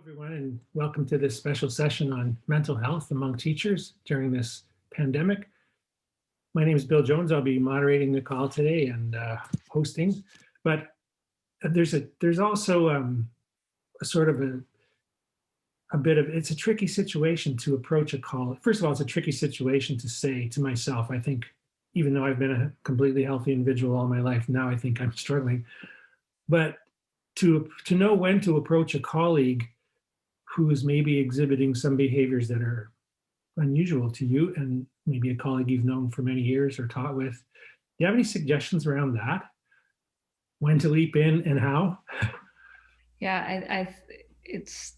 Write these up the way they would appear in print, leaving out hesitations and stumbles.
Everyone, and welcome to this special session on mental health among teachers during this pandemic. My name is Bill Jones. I'll be moderating the call today and hosting. But there's also a sort of a bit of, it's a tricky situation to approach a call. First of all, it's a tricky situation to say to myself. I think even though I've been a completely healthy individual all my life, now I think I'm struggling. But to know when to approach a colleague who is maybe exhibiting some behaviors that are unusual to you and maybe a colleague you've known for many years or taught with. Do you have any suggestions around that? When to leap in and how? Yeah, it's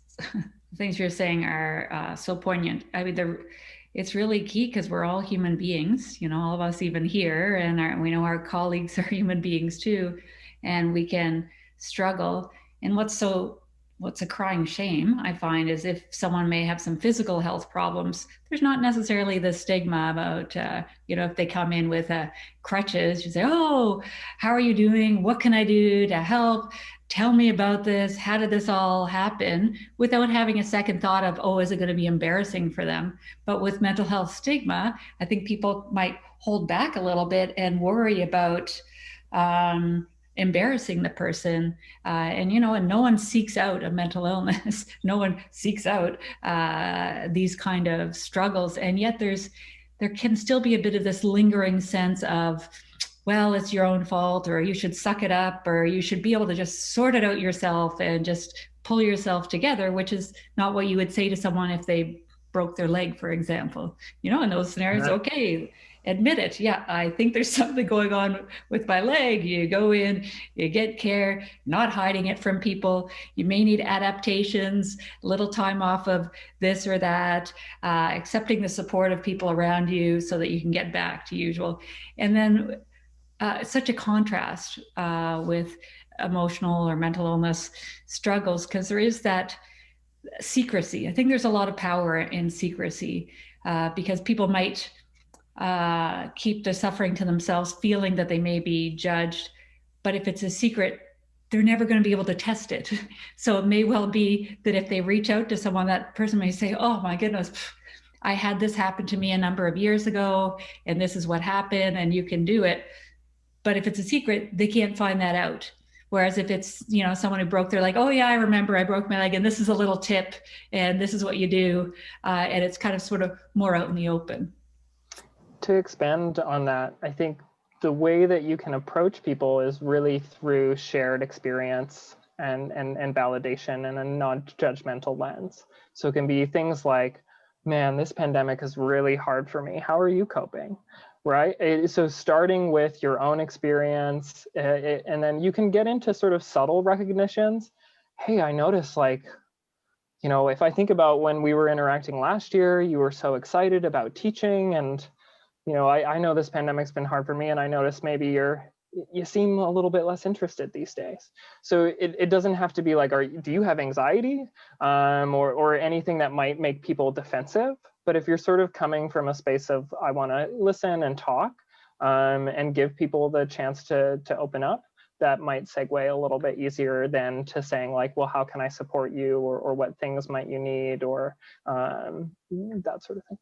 things you're saying are so poignant. I mean, it's really key because we're all human beings, all of us even here, and we know our colleagues are human beings too, and we can struggle. And what's a crying shame, I find, is if someone may have some physical health problems, there's not necessarily the stigma about, if they come in with crutches, you say, oh, how are you doing? What can I do to help? Tell me about this. How did this all happen? Without having a second thought of, oh, is it going to be embarrassing for them? But with mental health stigma, I think people might hold back a little bit and worry about embarrassing the person, and no one seeks out a mental illness. No one seeks out these kind of struggles, and yet there can still be a bit of this lingering sense of, well, it's your own fault, or you should suck it up, or you should be able to just sort it out yourself and just pull yourself together, which is not what you would say to someone if they broke their leg, for example. In those scenarios, okay, admit it. Yeah, I think there's something going on with my leg. You go in, you get care, not hiding it from people. You may need adaptations, a little time off of this or that, accepting the support of people around you so that you can get back to usual. And then such a contrast with emotional or mental illness struggles, because there is that secrecy. I think there's a lot of power in secrecy, because people might keep the suffering to themselves, feeling that they may be judged. But if it's a secret, they're never going to be able to test it. So it may well be that if they reach out to someone, that person may say, oh my goodness, I had this happen to me a number of years ago, and this is what happened, and you can do it. But if it's a secret, they can't find that out. Whereas if it's, someone who broke their leg, oh yeah, I remember I broke my leg, and this is a little tip, and this is what you do. And it's kind of sort of more out in the open. To expand on that, I think the way that you can approach people is really through shared experience and validation and a non-judgmental lens. So it can be things like, man, this pandemic is really hard for me. How are you coping? Right? So starting with your own experience, and then you can get into sort of subtle recognitions. Hey, I noticed, if I think about when we were interacting last year, you were so excited about teaching, and I know this pandemic's been hard for me, and I noticed maybe you seem a little bit less interested these days. So it doesn't have to be like, do you have anxiety, or anything that might make people defensive? But if you're sort of coming from a space of, I want to listen and talk, and give people the chance to open up, that might segue a little bit easier than to saying like, well, how can I support you, or what things might you need, or that sort of thing.